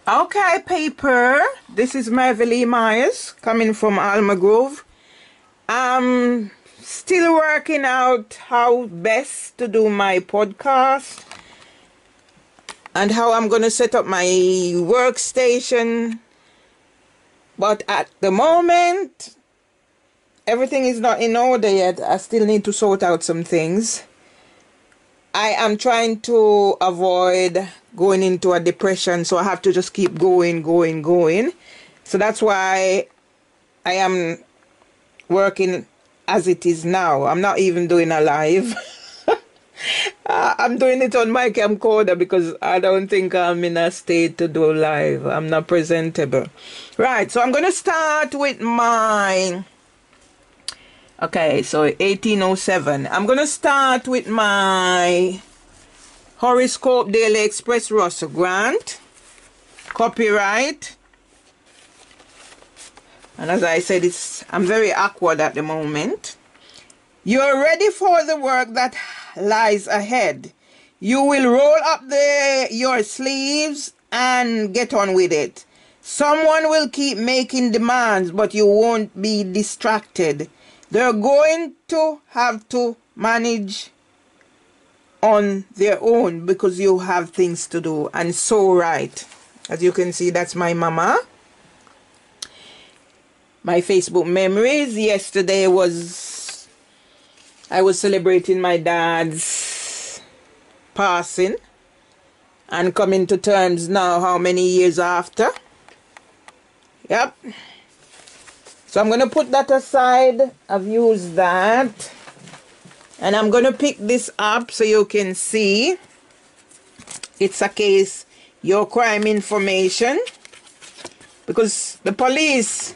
Okay, paper. This is Marvely Myers coming from Alma Grove. I'm still working out how best to do my podcast and how I'm going to set up my workstation. But at the moment, everything is not in order yet. I still need to sort out some things. I am trying to avoid going into a depression, so I have to just keep going. So that's why I am working as it is now. I'm not even doing a live. I'm doing it on my camcorder because I don't think I'm in a state to do live. I'm not presentable. Right, so I'm going to start with my... Okay, so 1807. I'm going to start with my Horoscope Daily Express Russell Grant. Copyright. And as I said, I'm very awkward at the moment. You're ready for the work that lies ahead. You will roll up your sleeves and get on with it. Someone will keep making demands, but you won't be distracted. They're going to have to manage on their own because you have things to do. And so right. As you can see, that's my mama. My Facebook memories. Yesterday I was celebrating my dad's passing and coming to terms now how many years after. Yep. So I'm going to put that aside. I've used that. And I'm going to pick this up so you can see. It's a case, your crime information. Because the police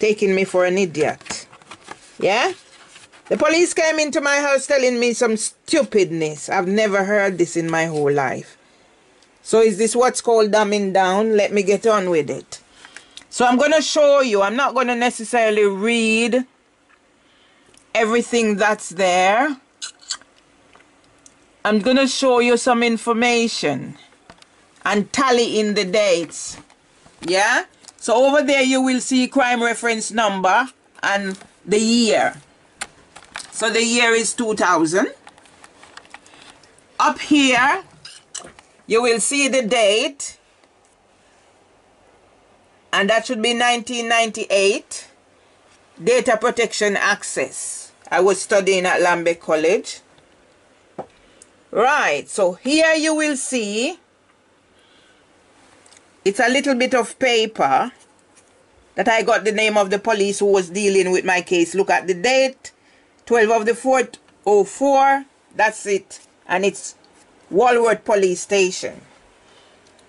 taking me for an idiot. Yeah? The police came into my house telling me some stupidness. I've never heard this in my whole life. So is this what's called dumbing down? Let me get on with it. So I'm going to show you. I'm not going to necessarily read everything that's there. I'm going to show you some information and tally in the dates. Yeah? So over there you will see crime reference number and the year. So the year is 2000. Up here you will see the date. And that should be 1998. Data Protection Access. I was studying at Lambeck College. Right, so here you will see, it's a little bit of paper that I got the name of the police who was dealing with my case. Look at the date, 12 of the 4th, 04. That's it. And it's Walworth Police Station.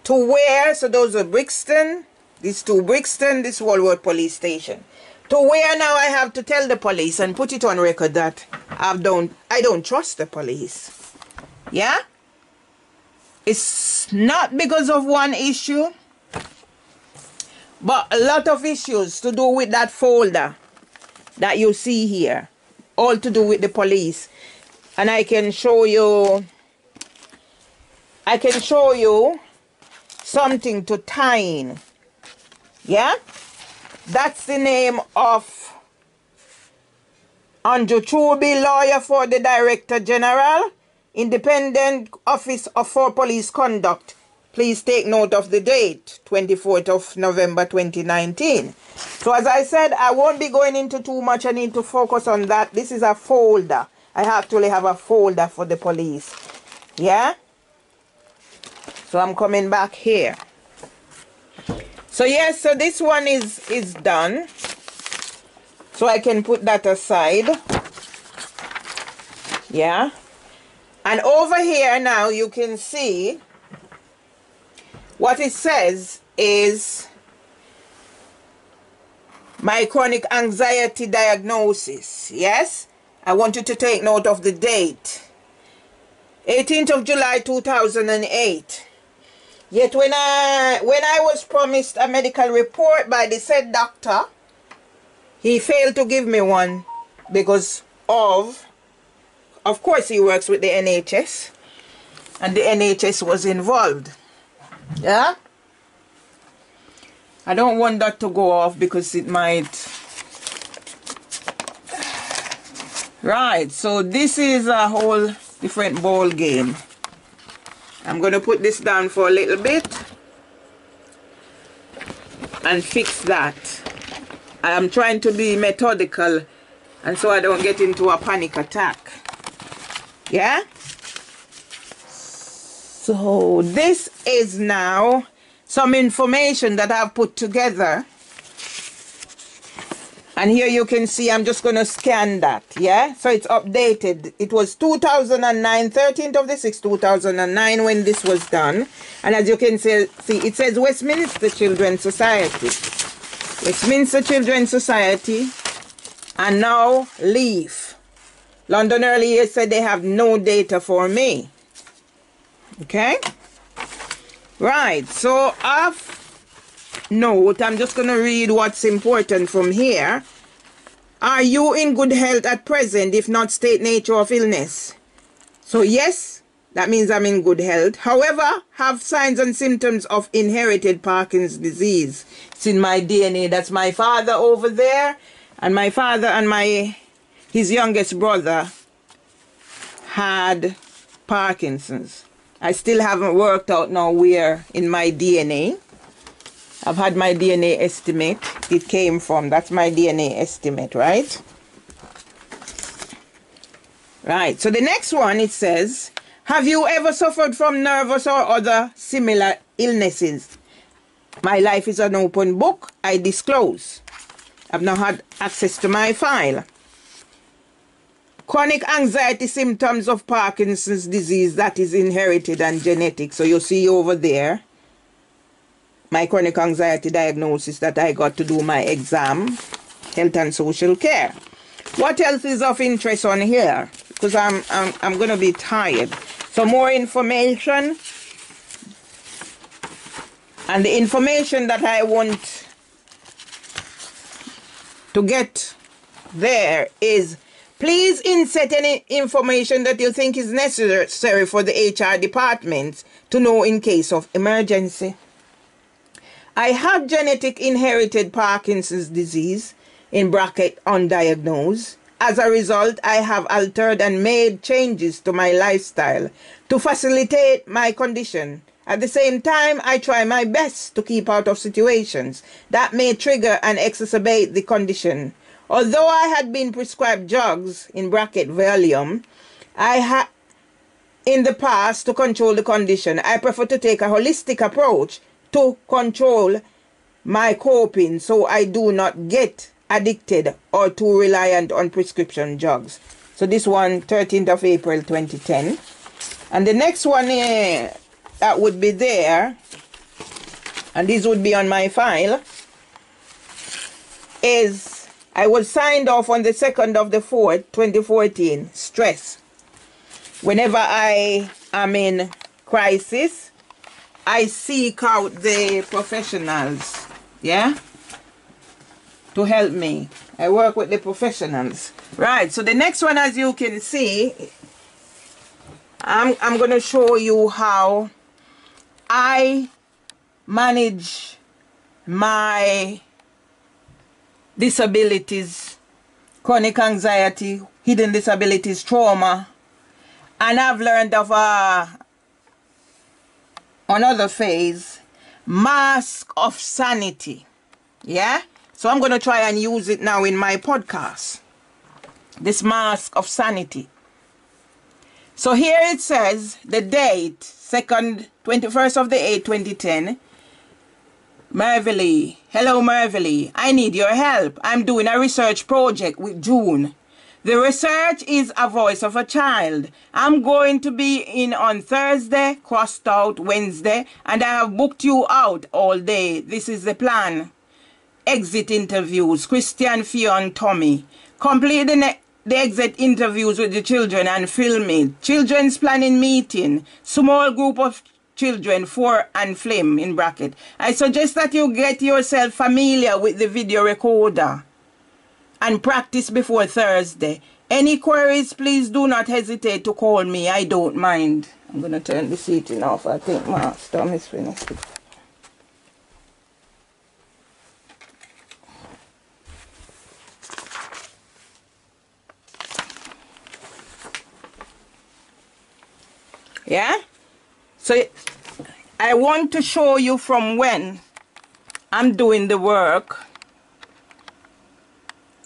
To where, so those are Brixton. These two Brixton, this Walworth Police Station. To where now I have to tell the police and put it on record that I don't trust the police. Yeah? It's not because of one issue, but a lot of issues to do with that folder that you see here. All to do with the police. And I can show you something to tie in. Yeah? That's the name of Andrew Truby, lawyer for the Director General, Independent Office for Police Conduct. Please take note of the date, 24th of November 2019. So as I said, I won't be going into too much. I need to focus on that. This is a folder. I actually have a folder for the police. Yeah? So I'm coming back here. So yes, so this one is done. So I can put that aside. Yeah. And over here now you can see what it says is my chronic anxiety diagnosis. Yes. I want you to take note of the date. 18th of July 2008. Yet when I was promised a medical report by the said doctor, he failed to give me one because of course he works with the NHS and the NHS was involved. Yeah? I don't want that to go off because it might. Right, so this is a whole different ball game. I'm going to put this down for a little bit and fix that. I am trying to be methodical and so I don't get into a panic attack. Yeah? So this is now some information that I've put together. And here you can see I'm just going to scan that, yeah? So it's updated. It was 2009, 13th of the 6th, 2009 when this was done. And as you can see, it says Westminster Children's Society. Westminster Children's Society. And now leave. London earlier said they have no data for me. Okay? Right, so off note, I'm just going to read what's important from here. Are you in good health at present, if not state nature of illness? So yes, that means I'm in good health. However, have signs and symptoms of inherited Parkinson's disease. It's in my DNA. That's my father over there. And my father and his youngest brother had Parkinson's. I still haven't worked out now where in my DNA. I've had my DNA estimate. It came from, that's my DNA estimate, right? Right, so the next one, it says, have you ever suffered from nervous or other similar illnesses? My life is an open book. I disclose. I've now had access to my file. Chronic anxiety symptoms of Parkinson's disease that is inherited and genetic. So you see over there, my chronic anxiety diagnosis that I got to do my exam, health and social care. What else is of interest on here? Because I'm going to be tired. So more information. And the information that I want to get there is, please insert any information that you think is necessary for the HR department to know in case of emergency. I have genetic inherited Parkinson's disease, in bracket undiagnosed. As a result, I have altered and made changes to my lifestyle to facilitate my condition. At the same time, I try my best to keep out of situations that may trigger and exacerbate the condition. Although I had been prescribed drugs, in bracket Valium, in the past to control the condition, I prefer to take a holistic approach to control my coping so I do not get addicted or too reliant on prescription drugs. So this one, 13th of April 2010. And the next one that would be there, and this would be on my file, is I was signed off on the 2nd of the 4th, 2014, stress. Whenever I am in crisis, I seek out the professionals, yeah, to help me. I work with the professionals. Right, so the next one, as you can see, I'm going to show you how I manage my disabilities, chronic anxiety, hidden disabilities, trauma, and I've learned of another phase, mask of sanity. Yeah, so I'm going to try and use it now in my podcast, this mask of sanity. So here it says the date, 21st of the 8th, 2010. Mervily, hello Mervily, I need your help. I'm doing a research project with June. The research is a voice of a child. I'm going to be in on Thursday, crossed out Wednesday, and I have booked you out all day. This is the plan. Exit interviews, Christian, Fion, Tommy. Complete the exit interviews with the children and film it. Children's planning meeting. Small group of children, 4 and Flim, in bracket. I suggest that you get yourself familiar with the video recorder and practice before Thursday. Any queries, please do not hesitate to call me. I don't mind. I'm going to turn the seating off. I think my stomach is finished. Yeah? So I want to show you from when I'm doing the work.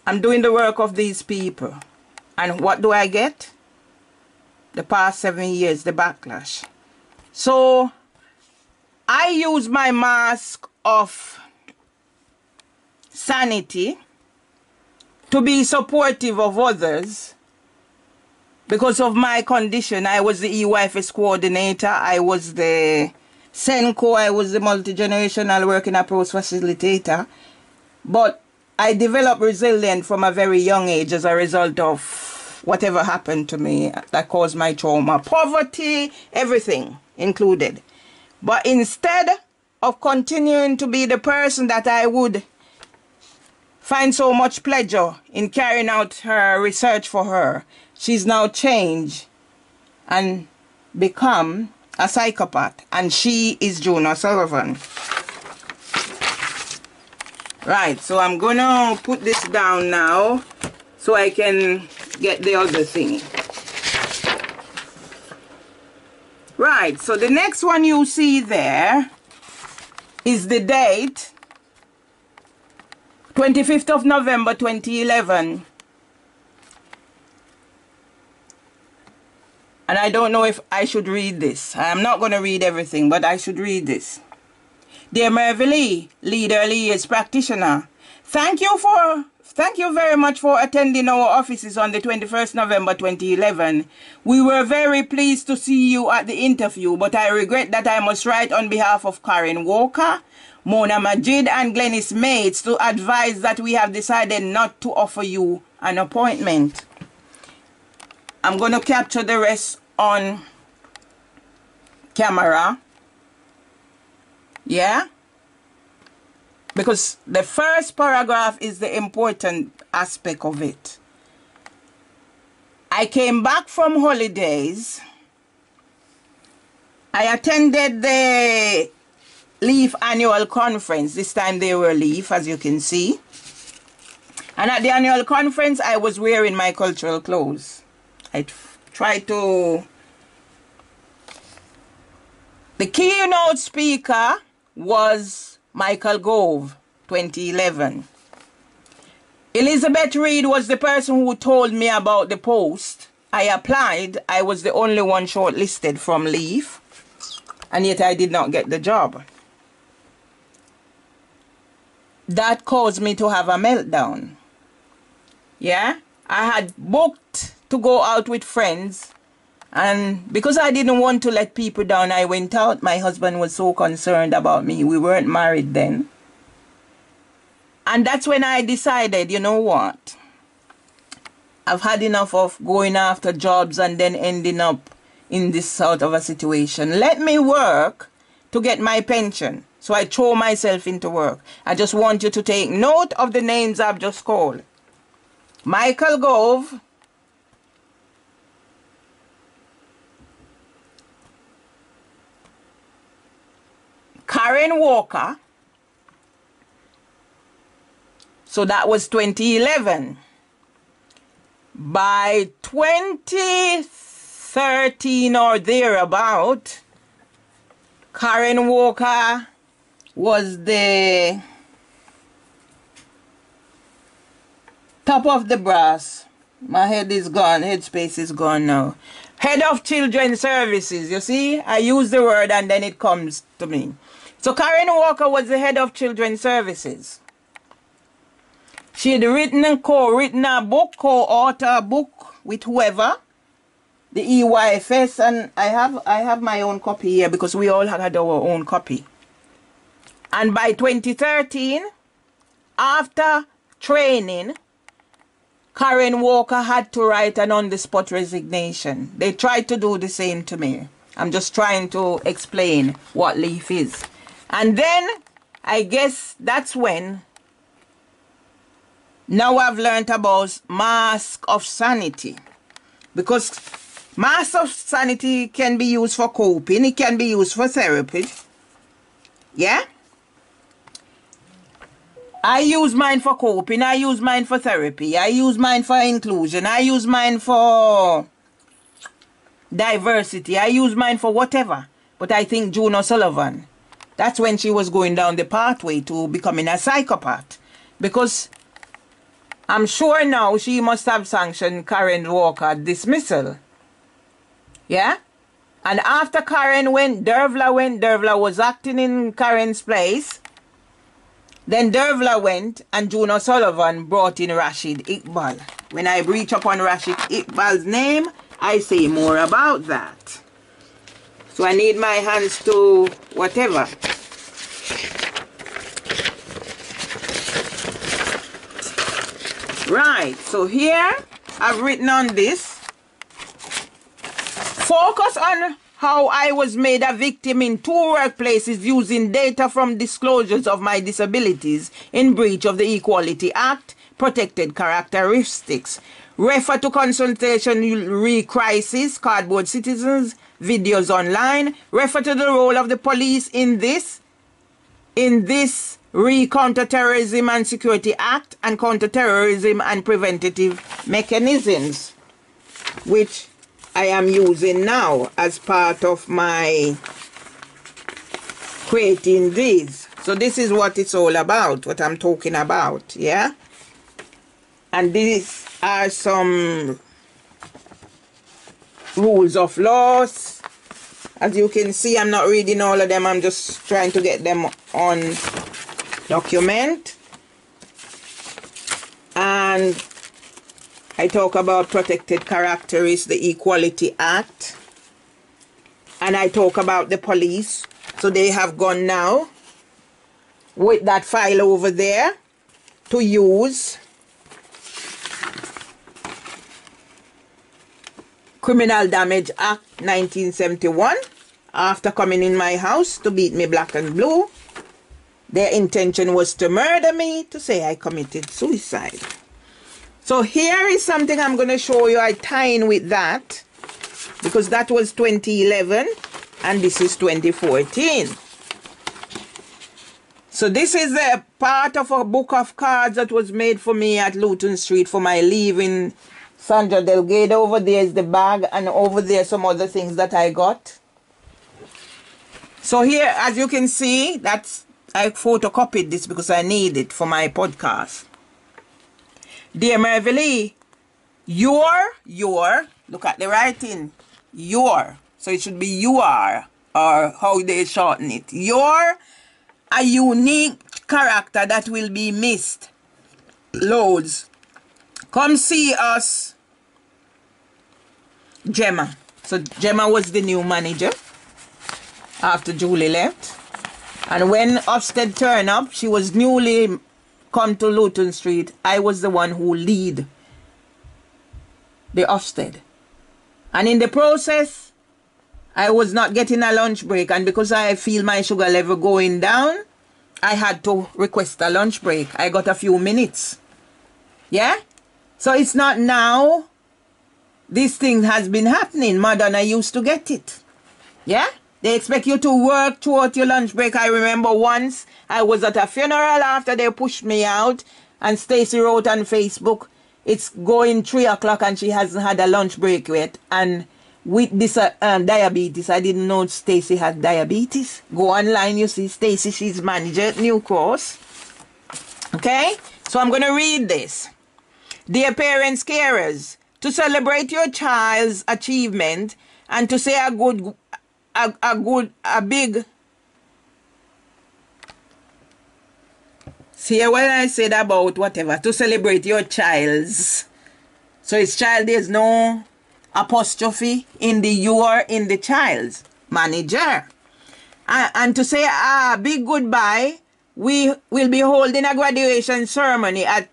I'm doing the work of these people. And what do I get? The past 7 years, the backlash. So I use my mask of sanity to be supportive of others. Because of my condition, I was the EYFS coordinator, I was the SENCO, I was the multi-generational working approach facilitator. But I developed resilience from a very young age as a result of whatever happened to me that caused my trauma. Poverty, everything included. But instead of continuing to be the person that I would find so much pleasure in carrying out her research for her, she's now changed and become a psychopath. And she is Juna Sullivan. Right, so I'm gonna put this down now so I can get the other thing. Right, so the next one you see there is the date, 25th of November 2011. And I don't know if I should read this. I'm not going to read everything, but I should read this. Dear Mervy Lee, Leader Leaders Practitioner, thank you very much for attending our offices on the 21st November 2011. We were very pleased to see you at the interview, but I regret that I must write on behalf of Karen Walker, Mona Majid and Glennis Mates to advise that we have decided not to offer you an appointment. I'm going to capture the rest on camera. Yeah? Because the first paragraph is the important aspect of it. I came back from holidays. I attended the LEAF annual conference. This time they were LEAF, as you can see. And at the annual conference, I was wearing my cultural clothes. I tried to... The keynote speaker was Michael Gove, 2011. Elizabeth Reed was the person who told me about the post. I applied. I was the only one shortlisted from LEAF. And yet I did not get the job. That caused me to have a meltdown. Yeah? I had booked to go out with friends. And because I didn't want to let people down, I went out. My husband was so concerned about me. We weren't married then. And that's when I decided, you know what? I've had enough of going after jobs and then ending up in this sort of a situation. Let me work to get my pension. So I throw myself into work. I just want you to take note of the names I've just called. Michael Gove, Karen Walker. So that was 2011. By 2013 or thereabout, Karen Walker was the top of the brass. My head is gone. Headspace is gone now. Head of Children's Services. You see, I use the word and then it comes to me. So Karen Walker was the head of Children's Services. She had written and co-written a book, co-authored a book with whoever, the EYFS, and I have my own copy here because we all had our own copy. And by 2013, after training, Karen Walker had to write an on-the-spot resignation. They tried to do the same to me. I'm just trying to explain what LEAF is. And then, I guess that's when, now I've learned about mask of sanity. Because mask of sanity can be used for coping, it can be used for therapy. Yeah? I use mine for coping, I use mine for therapy, I use mine for inclusion, I use mine for diversity. I use mine for whatever. But I think June O'Sullivan, that's when she was going down the pathway to becoming a psychopath. Because I'm sure now she must have sanctioned Karen Walker's dismissal. Yeah? And after Karen went, Dervla was acting in Karen's place. Then Dervla went and June O'Sullivan brought in Rashid Iqbal. When I reach upon Rashid Iqbal's name, I say more about that. So I need my hands to whatever. Right, so here I've written on this. Focus on how I was made a victim in 2 workplaces using data from disclosures of my disabilities in breach of the Equality Act, protected characteristics. Refer to consultation re-crisis, cardboard citizens, videos online. Refer to the role of the police in this Counterterrorism and Security Act and Counterterrorism and Preventative Mechanisms, which I am using now as part of my creating these. So this is what it's all about, what I'm talking about, yeah? And these are some rules of laws. As you can see, I'm not reading all of them. I'm just trying to get them on document. And I talk about protected characteristics, the Equality Act. And I talk about the police. So they have gone now with that file over there to use Criminal Damage Act 1971. After coming in my house to beat me black and blue, their intention was to murder me, to say I committed suicide. So here is something I'm going to show you. I tie in with that because that was 2011 and this is 2014. So this is a part of a book of cards that was made for me at Luton Street for my leave in Sandra Delgado. Over there is the bag and over there some other things that I got. So here, as you can see, I photocopied this because I need it for my podcast. Dear Merville, your, look at the writing, your, so it should be you are, or how they shorten it. You're a unique character that will be missed. Loads. Come see us, Gemma. So Gemma was the new manager after Julie left. And when Ofsted turned up, she was newly come to Luton Street. I was the one who lead the Ofsted. And in the process, I was not getting a lunch break. And because I feel my sugar level going down, I had to request a lunch break. I got a few minutes. Yeah? So it's not now. This thing has been happening. Madonna used to get it. Yeah? They expect you to work throughout your lunch break. I remember once I was at a funeral after they pushed me out and Stacy wrote on Facebook, it's going 3 o'clock and she hasn't had a lunch break yet. And with this diabetes, I didn't know Stacy had diabetes. Go online, you see Stacy, she's manager at New Cross. Okay? So I'm going to read this. Dear parents, carers, to celebrate your child's achievement and to say see what I said about whatever, to celebrate your child's. So it's child, there's no apostrophe in the your, in the child's. Manager. And to say a big goodbye, we will be holding a graduation ceremony at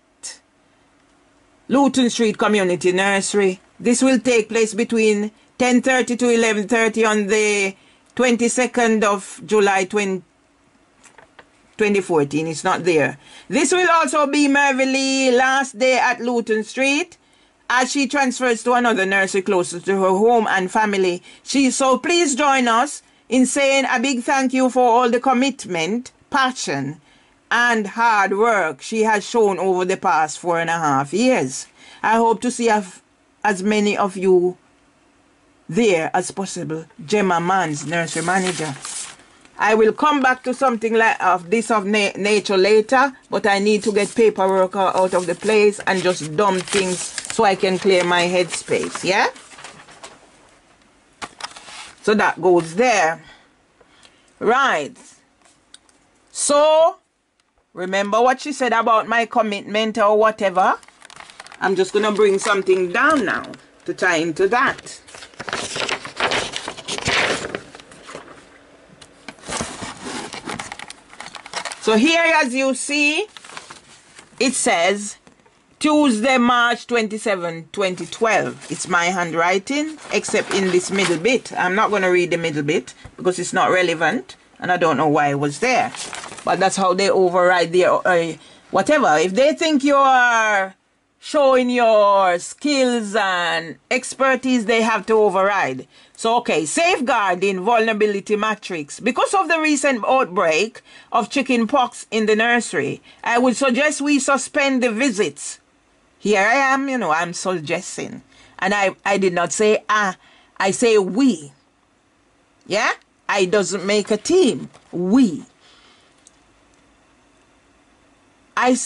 Luton Street Community Nursery. This will take place between 10:30 to 11:30 on the 22nd of July 2014. It's not there. This will also be Merville's last day at Luton Street as she transfers to another nursery closer to her home and family. So please join us in saying a big thank you for all the commitment, passion, and hard work she has shown over the past 4.5 years. I hope to see as many of you there as possible. Gemma Mans, nursery manager. I will come back to something like of this of nature later, but I need to get paperwork out of the place and just dump things so I can clear my headspace, yeah? So that goes there. Right. So, remember what she said about my commitment or whatever? I'm just going to bring something down now to tie into that. So here, as you see, it says Tuesday, March 27, 2012. It's my handwriting, except in this middle bit. I'm not going to read the middle bit because it's not relevant, and I don't know why it was there. But that's how they override their whatever. If they think you are showing your skills and expertise, they have to override. So, okay, safeguarding vulnerability matrix. Because of the recent outbreak of chicken pox in the nursery, I would suggest we suspend the visits. Here I am, you know, I'm suggesting. And I did not say I say we. Yeah? I doesn't make a team. We. I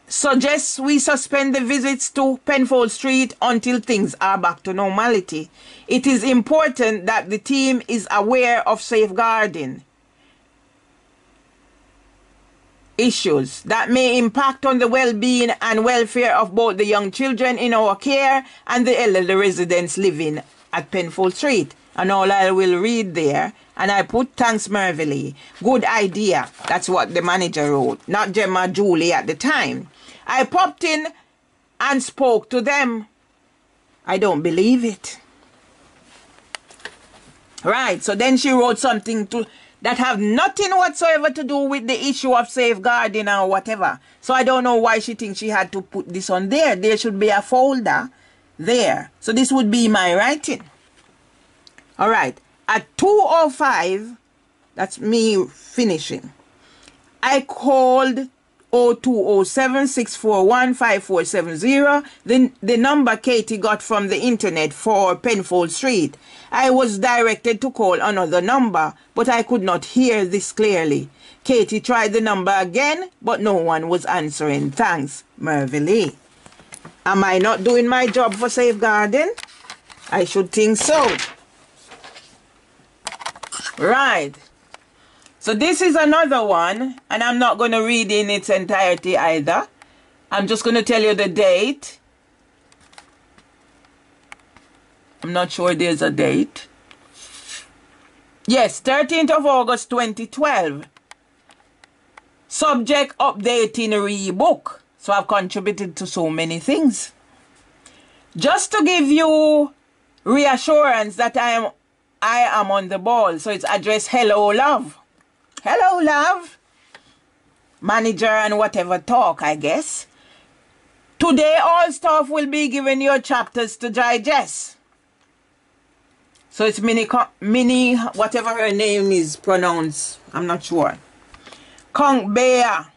suggest we suspend the visits to Penfold Street until things are back to normality. It is important that the team is aware of safeguarding issues that may impact on the well-being and welfare of both the young children in our care and the elderly residents living at Penfold Street. And all I will read there, and I put thanks Mervily. Good idea. That's what the manager wrote, not Gemma Julie at the time. I popped in and spoke to them. I don't believe it. Right, so then she wrote something that have nothing whatsoever to do with the issue of safeguarding or whatever. So I don't know why she thinks she had to put this on there. There should be a folder there. So this would be my writing. All right, at 2:05, that's me finishing, I called 0207-641-5470, the number Katie got from the internet for Penfold Street. I was directed to call another number, but I could not hear this clearly. Katie tried the number again, but no one was answering. Thanks, Mervily. Am I not doing my job for safeguarding? I should think so. Right. So this is another one, and I'm not going to read in its entirety either. I'm just going to tell you the date. I'm not sure there's a date. Yes, 13th of August 2012. Subject updating rebook. So I've contributed to so many things. Just to give you reassurance that I am on the ball. So it's addressed hello love. Hello, love. Manager and whatever talk, I guess. Today, all staff will be given your chapters to digest. So it's Mini, whatever her name is pronounced. I'm not sure. Kong Bear.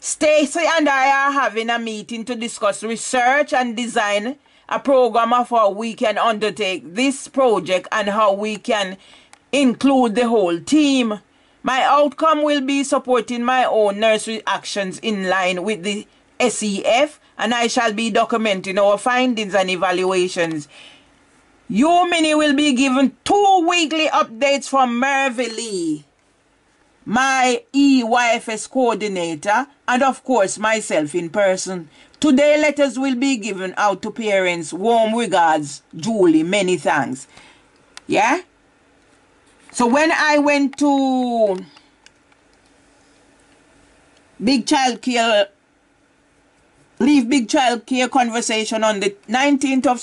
Stacy and I are having a meeting to discuss research and design a program of how we can undertake this project and how we can include the whole team. My outcome will be supporting my own nursery actions in line with the SEF, and I shall be documenting our findings and evaluations. You, Minnie, will be given 2 weekly updates from Mervily, my EYFS coordinator, and of course myself in person. Today, letters will be given out to parents. Warm regards, Julie. Many thanks. Yeah? So when I went to Leave Big Child Care conversation on the 19th of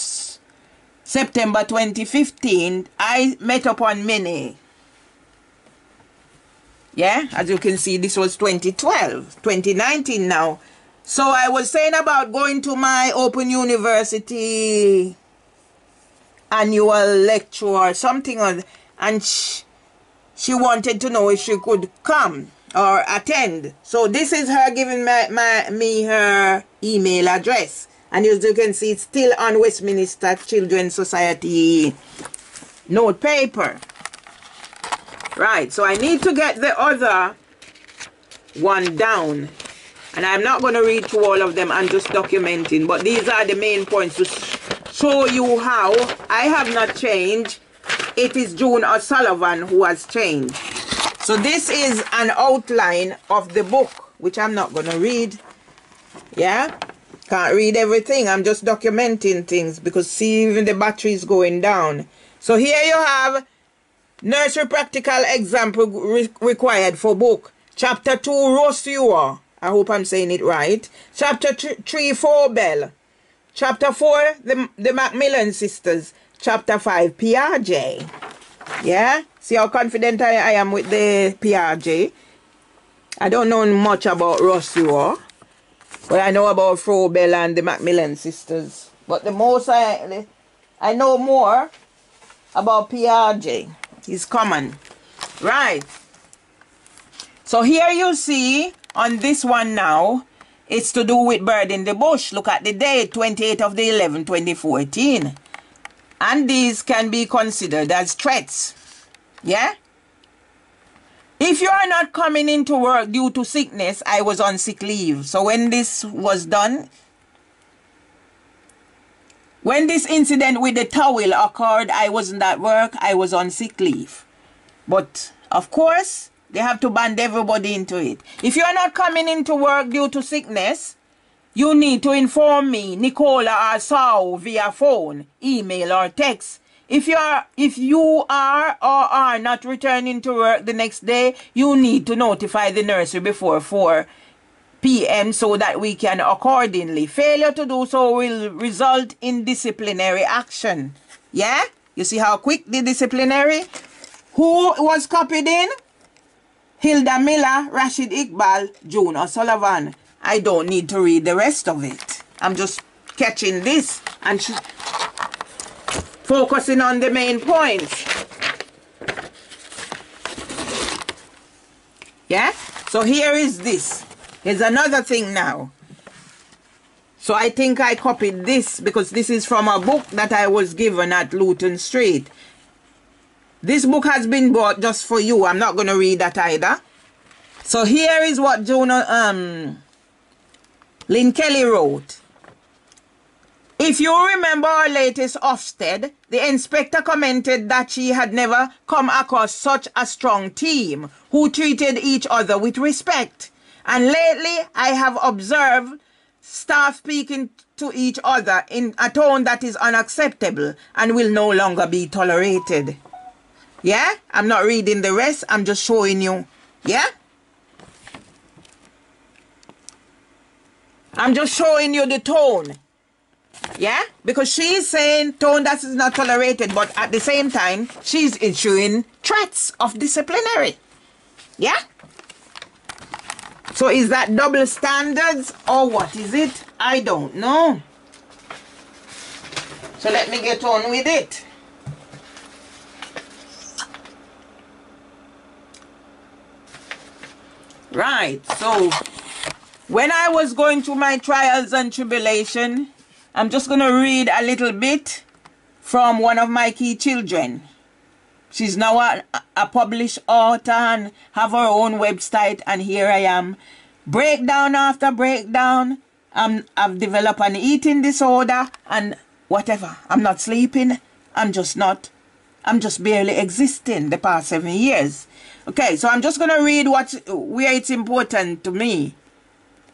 September 2015, I met upon Minnie. Yeah, as you can see, this was 2012, 2019 now. So I was saying about going to my Open University annual lecture or something, and she wanted to know if she could come or attend. So this is her giving me her email address. And as you can see, it's still on Westminster Children's Society note paper. Right, so I need to get the other one down. And I'm not going to read through all of them, I'm just documenting. But these are the main points to show you how I have not changed. It is June O'Sullivan who has changed. So this is an outline of the book, which I'm not going to read. Yeah? Can't read everything. I'm just documenting things because see, even the battery is going down. So here you have nursery practical example required for book. Chapter 2, Rossua. I hope I'm saying it right. Chapter 3, Forbell. Chapter 4, the Macmillan sisters. Chapter 5, Piaget. Yeah? See how confident I am with the Piaget. I don't know much about Rossua. But I know about Forbell and the Macmillan sisters. But the most I know more about Piaget. It's common. Right. So here you see on this one now, it's to do with bird in the bush. Look at the date, 28th of the 11th, 2014. And these can be considered as threats. Yeah? If you are not coming into work due to sickness, I was on sick leave. So when this was done, when this incident with the towel occurred, I wasn't at work, I was on sick leave. But, of course, they have to band everybody into it. If you are not coming into work due to sickness, you need to inform me, Nicola or Sao, via phone, email or text. If you are or are not returning to work the next day, you need to notify the nursery before 4 p.m. so that we can accordingly. Failure to do so will result in disciplinary action. Yeah? You see how quick the disciplinary? Who was copied in? Hilda Miller, Rashid Iqbal, June O'Sullivan. I don't need to read the rest of it. I'm just catching this and focusing on the main points. Yeah? So here is this. Here's another thing now. So I think I copied this because this is from a book that I was given at Luton Street. This book has been bought just for you. I'm not going to read that either. So here is what Lynn Kelly wrote. If you remember our latest Ofsted, the inspector commented that she had never come across such a strong team who treated each other with respect. And lately, I have observed staff speaking to each other in a tone that is unacceptable and will no longer be tolerated. Yeah? I'm not reading the rest. I'm just showing you. Yeah? I'm just showing you the tone. Yeah? Because she's saying tone that is not tolerated, but at the same time, she's issuing threats of disciplinary. Yeah? So is that double standards or what is it? I don't know. So let me get on with it. Right, so when I was going through my trials and tribulation, I'm just going to read a little bit from one of my key children. She's now a published author and have her own website, and here I am. Breakdown after breakdown. I've developed an eating disorder and whatever. I'm not sleeping. I'm just barely existing the past 7 years. Okay, so I'm just going to read where it's important to me.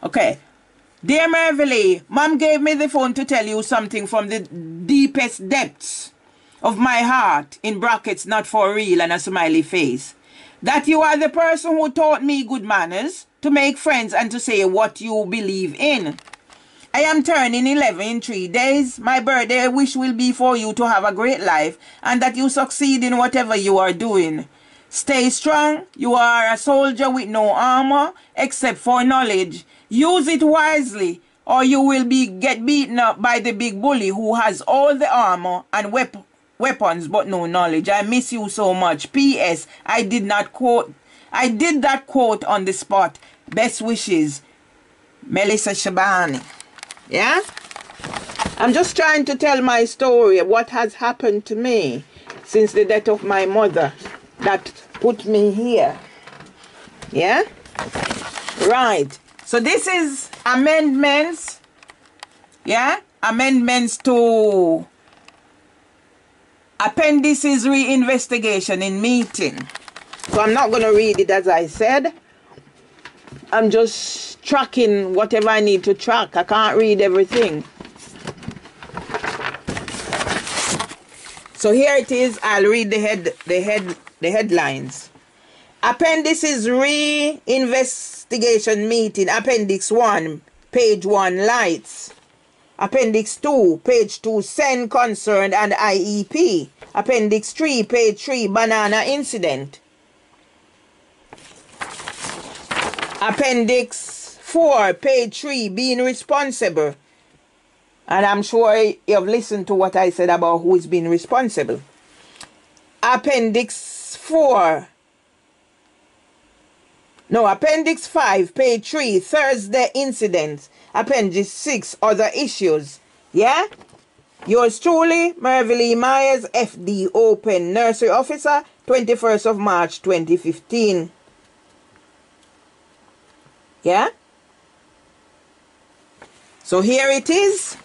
Okay. Dear Merville, Mom gave me the phone to tell you something from the deepest depths of my heart, in brackets, not for real, and a smiley face. That you are the person who taught me good manners, to make friends and to say what you believe in. I am turning 11 in 3 days. My birthday wish will be for you to have a great life and that you succeed in whatever you are doing. Stay strong. You are a soldier with no armor except for knowledge. Use it wisely or you will get beaten up by the big bully who has all the armor and weapons but no knowledge. I miss you so much. P.S. I did that quote on the spot. Best wishes, Melissa Shabani. Yeah? I'm just trying to tell my story, what has happened to me since the death of my mother that put me here. Yeah? Right. So this is amendments. Yeah? Amendments to appendices reinvestigation in meeting. So I'm not going to read it as I said. I'm just tracking whatever I need to track. I can't read everything. So here it is. I'll read the headlines. Appendices re-investigation meeting. Appendix 1, page 1, lights. Appendix 2, page 2, send concerned and IEP. Appendix 3, page 3, banana incident. Appendix 4, page 3, being responsible. And I'm sure you've listened to what I said about who is being responsible. Appendix 4. No, Appendix 5, page 3, Thursday incidents. Appendix 6, other issues. Yeah? Yours truly, Merville Myers, FD Open, Nursery Officer, 21st of March, 2015. Yeah? So here it is.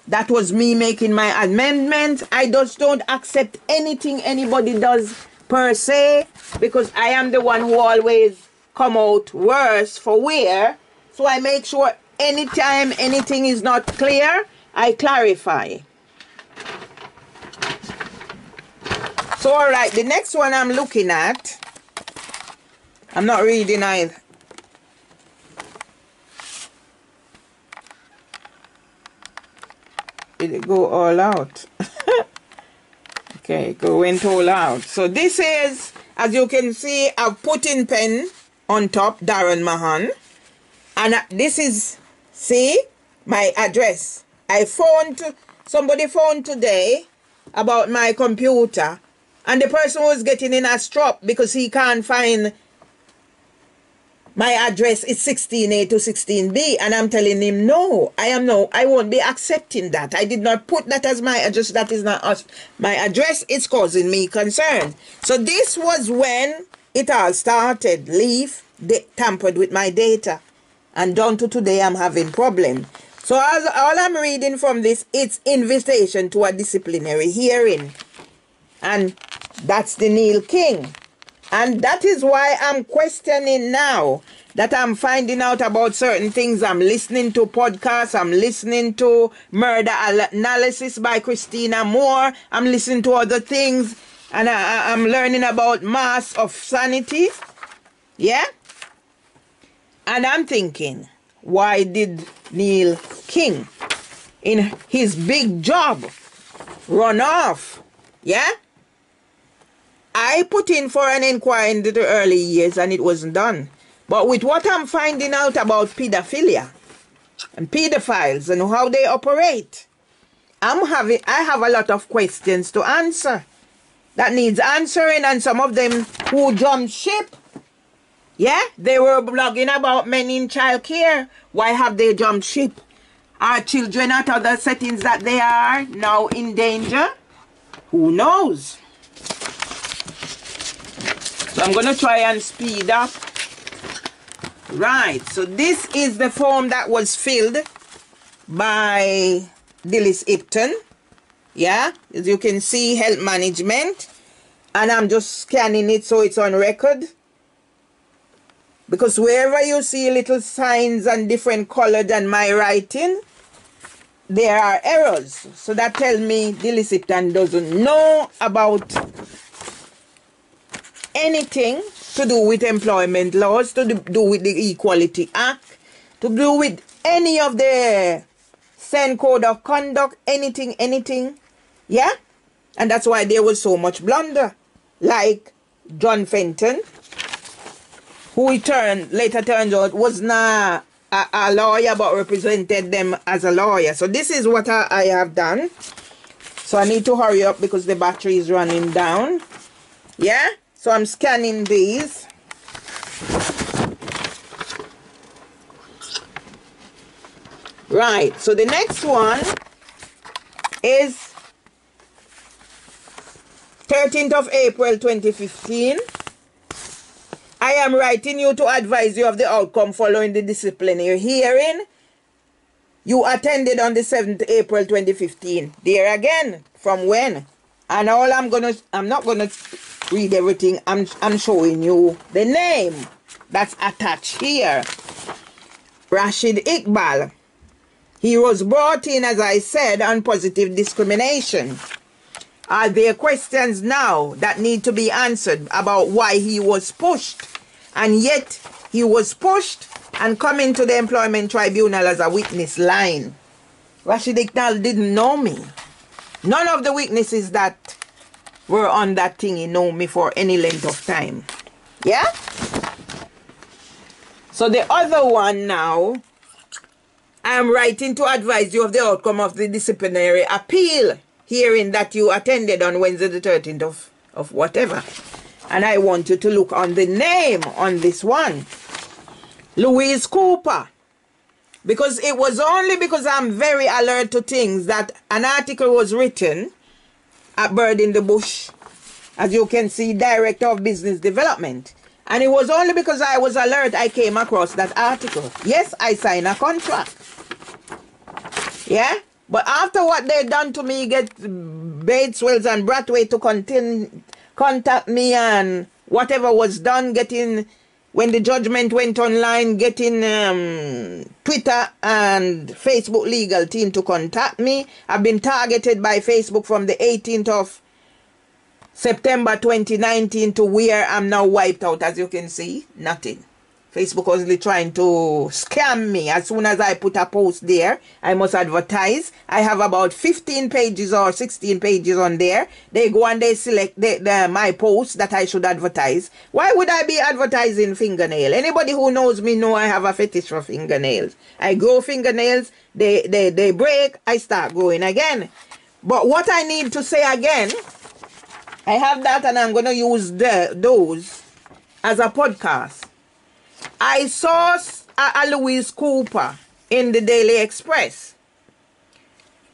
That was me making my amendment. I just don't accept anything anybody does per se, because I am the one who always come out worse for wear. So I make sure anytime anything is not clear, I clarify. So alright, the next one I'm looking at, I'm not reading either. Did it go all out? Okay, went all out. So this is, as you can see, I've put in pen on top, Darren Mahan. And this is, see, my address. Somebody phoned today about my computer. And the person was getting in a strop because he can't find my address is 16A to 16B, and I'm telling him, no, I won't be accepting that. I did not put that as my address. That is not my address. It's causing me concern. So this was when it all started. Leaf, they tampered with my data. And down to today, I'm having problems. So all I'm reading from this, it's invitation to a disciplinary hearing. And that's the Neil King. And that is why I'm questioning now, that I'm finding out about certain things. I'm listening to podcasts. I'm listening to Murder Analysis by Christina Moore. I'm listening to other things. And I'm learning about Mass of Sanity. Yeah? And I'm thinking, why did Neil King, in his big job, run off? Yeah? I put in for an inquiry in the early years and it wasn't done. But with what I'm finding out about pedophilia and pedophiles and how they operate, I have a lot of questions to answer that needs answering, and some of them who jumped ship. Yeah, they were blogging about men in childcare. Why have they jumped ship? Are children at other settings that they are now in danger? Who knows? So I'm going to try and speed up. Right, so this is the form that was filled by Dillis Ipton. Yeah, as you can see, health management. And I'm just scanning it so it's on record. Because wherever you see little signs and different color than my writing, there are errors. So that tells me Dillis Ipton doesn't know about anything to do with employment laws, to do with the Equality Act, to do with any of the SEN Code of Conduct, anything. Yeah? And that's why there was so much blunder. Like John Fenton, who later turned out was not a lawyer but represented them as a lawyer. So this is what I have done. So I need to hurry up because the battery is running down. Yeah? So I'm scanning these. Right, so the next one is 13th of April 2015. I am writing you to advise you of the outcome following the disciplinary hearing you attended on the 7th April 2015. There again, from when? And all I'm not gonna read everything. I'm showing you the name that's attached here. Rashid Iqbal. He was brought in, as I said, on positive discrimination. Are there questions now that need to be answered about why he was pushed? And yet he was pushed and coming to the employment tribunal as a witness line. Rashid Iqbal didn't know me. None of the witnesses that were on that thingy know me for any length of time. Yeah? So the other one now, I am writing to advise you of the outcome of the disciplinary appeal hearing that you attended on Wednesday the 13th of whatever. And I want you to look on the name on this one. Louise Cooper. Because it was only because I'm very alert to things that an article was written at Bird in the Bush, as you can see, Director of Business Development. And it was only because I was alert I came across that article. Yes, I signed a contract. Yeah? But after what they done to me, get Bateswells and Bradway to contact me and whatever was done, getting, when the judgment went online, getting Twitter and Facebook legal team to contact me. I've been targeted by Facebook from the 18th of September 2019 to where I'm now wiped out. As you can see, nothing. Facebook was really trying to scam me. As soon as I put a post there, I must advertise. I have about 15 pages or 16 pages on there. They go and they select my post that I should advertise. Why would I be advertising fingernail? Anybody who knows me know I have a fetish for fingernails. I grow fingernails, they break, I start growing again. But what I need to say again, I have that and I'm going to use those as a podcast. I saw a Louise Cooper in the Daily Express.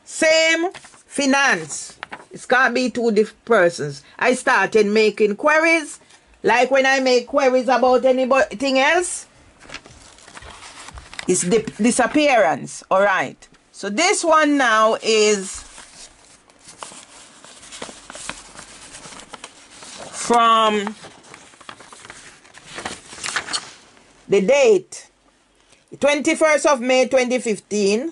Same finance. It can't be two different persons. I started making queries. Like when I make queries about anything else, it's disappearance. All right. So this one now is from the date, 21st of May 2015,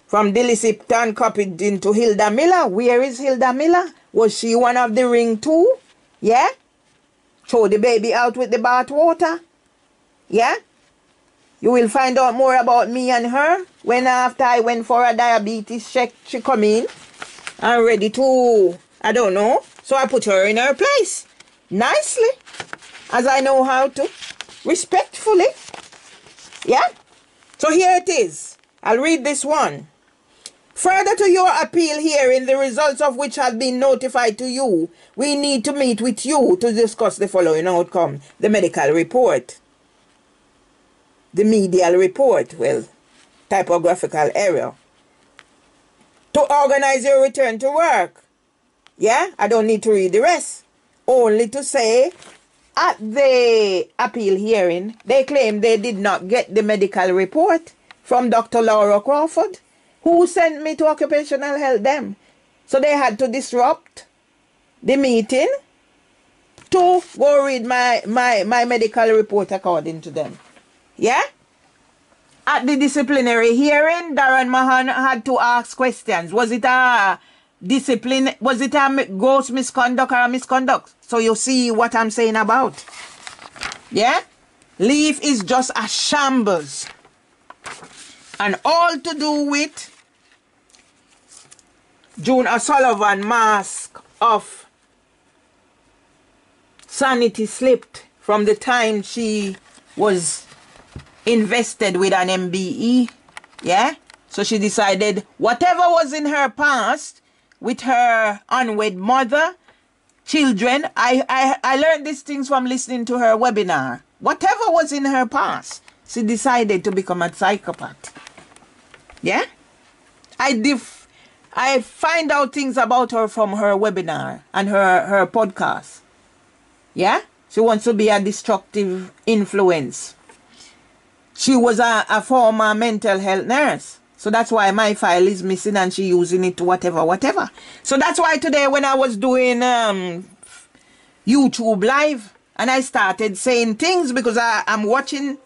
from Dilly Sipton, copied into Hilda Miller. Where is Hilda Miller? Was she one of the ring too? Yeah? Throw the baby out with the bath water? Yeah? You will find out more about me and her when after I went for a diabetes check, she come in and ready to, I don't know. So I put her in her place. Nicely. As I know how to, respectfully. Yeah? So here it is. I'll read this one. Further to your appeal hearing, the results of which have been notified to you, we need to meet with you to discuss the following outcome. The medical report. The medial report. Well, typographical error. To organize your return to work. Yeah? I don't need to read the rest. Only to say, at the appeal hearing, they claim they did not get the medical report from Dr. Laura Crawford, who sent me to occupational health them. So they had to disrupt the meeting to go read my medical report according to them. Yeah? At the disciplinary hearing, Darren Mahan had to ask questions. Was it a discipline? Was it a gross misconduct or a misconduct? So you see what I'm saying about. Yeah? Leave is just a shambles. And all to do with June O'Sullivan mask of sanity slipped from the time she was invested with an MBE. Yeah? So she decided whatever was in her past with her unwed mother, children, I learned these things from listening to her webinar. Whatever was in her past, she decided to become a psychopath. Yeah? I find out things about her from her webinar and her podcast. Yeah? She wants to be a destructive influence. She was a former mental health nurse. So that's why my file is missing and she using it to whatever. So that's why today when I was doing YouTube live and I started saying things because I'm watching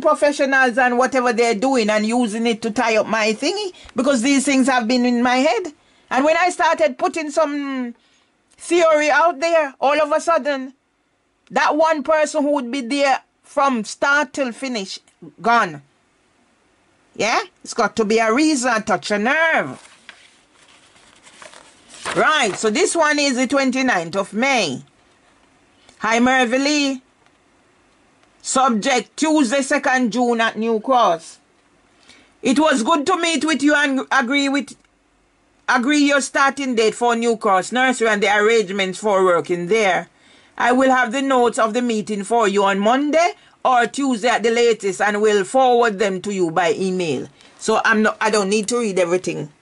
professionals and whatever they're doing and using it to tie up my thingy because these things have been in my head. And when I started putting some theory out there, all of a sudden, that one person who would be there from start till finish, gone. Yeah? It's got to be a reason, touch a nerve. Right, so this one is the 29th of May. Hi, Mervy Lee. Subject, Tuesday, 2nd June at New Cross. It was good to meet with you and agree your starting date for New Cross Nursery and the arrangements for working there. I will have the notes of the meeting for you on Monday or Tuesday at the latest and will forward them to you by email. So I don't need to read everything.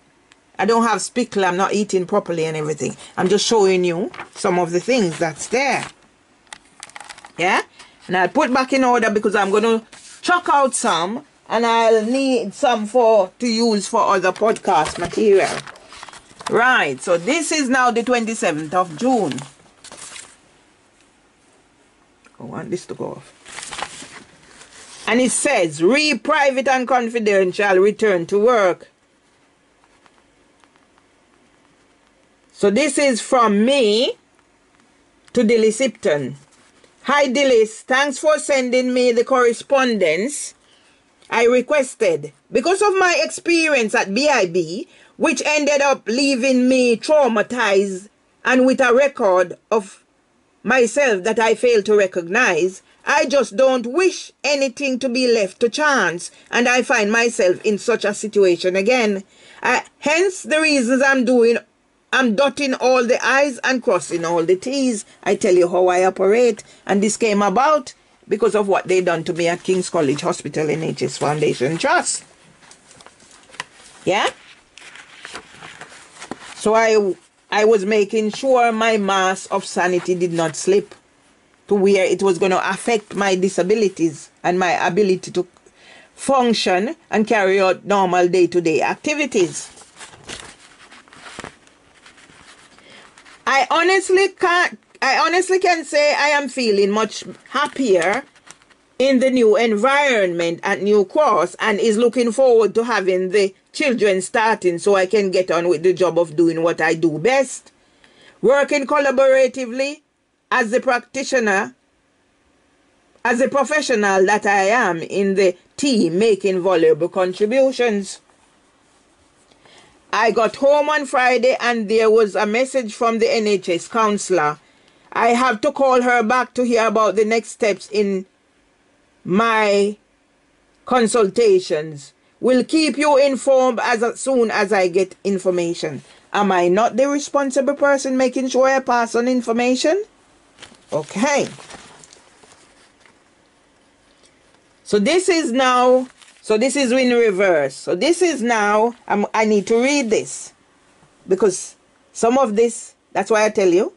I don't have spickle, I'm not eating properly and everything. I'm just showing you some of the things that's there. Yeah? And I'll put back in order because I'm going to chuck out some and I'll need some to use for other podcast material. Right, so this is now the 27th of June. I want this to go off. And it says, read private and confidential, return to work. So this is from me to Dilly Sipton. Hi Dillis, thanks for sending me the correspondence I requested. Because of my experience at BIB, which ended up leaving me traumatized and with a record of myself that I failed to recognize, I just don't wish anything to be left to chance, and I find myself in such a situation again. Hence the reasons I'm dotting all the I's and crossing all the T's. I tell you how I operate, and this came about because of what they done to me at King's College Hospital NHS Foundation Trust. Yeah? So I was making sure my mask of sanity did not slip to where it was going to affect my disabilities and my ability to function and carry out normal day-to-day activities. I honestly can say I am feeling much happier in the new environment at New Cross and is looking forward to having the children starting so I can get on with the job of doing what I do best. Working collaboratively as the practitioner, as a professional that I am in the team, making valuable contributions. I got home on Friday and there was a message from the NHS counsellor. I have to call her back to hear about the next steps in my consultations. Will keep you informed as soon as I get information. Am I not the responsible person making sure I pass on information? Okay. So this is now, this is in reverse. So this is now, I need to read this. Because some of this, that's why I tell you,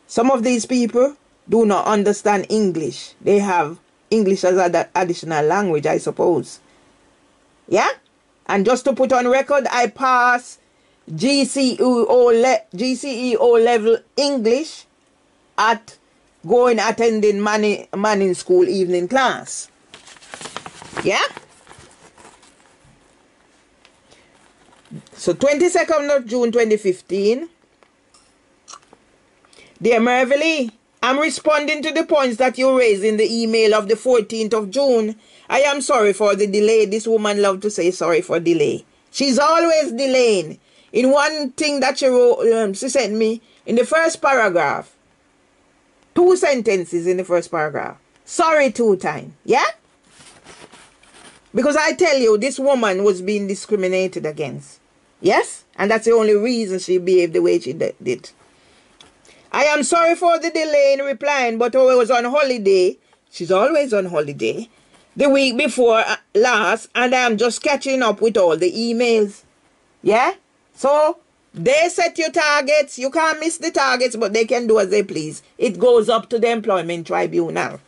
some of these people do not understand English. They have English as an additional language, I suppose. Yeah? And just to put on record, I pass GCE level English at attending Manning School evening class. Yeah? So 22nd of June 2015. Dear Mervy Lee, I'm responding to the points that you raised in the email of the 14th of June. I am sorry for the delay. This woman loves to say sorry for delay. She's always delaying. In one thing that she wrote, she sent me in the first paragraph. 2 sentences in the first paragraph. Sorry 2 times. Yeah? Because I tell you, this woman was being discriminated against. Yes? And that's the only reason she behaved the way she did. I am sorry for the delay in replying, but I was on holiday. She's always on holiday. the week before last, and I'm just catching up with all the emails. Yeah? So, they set your targets. You can't miss the targets, but they can do as they please. It goes up to the employment tribunal.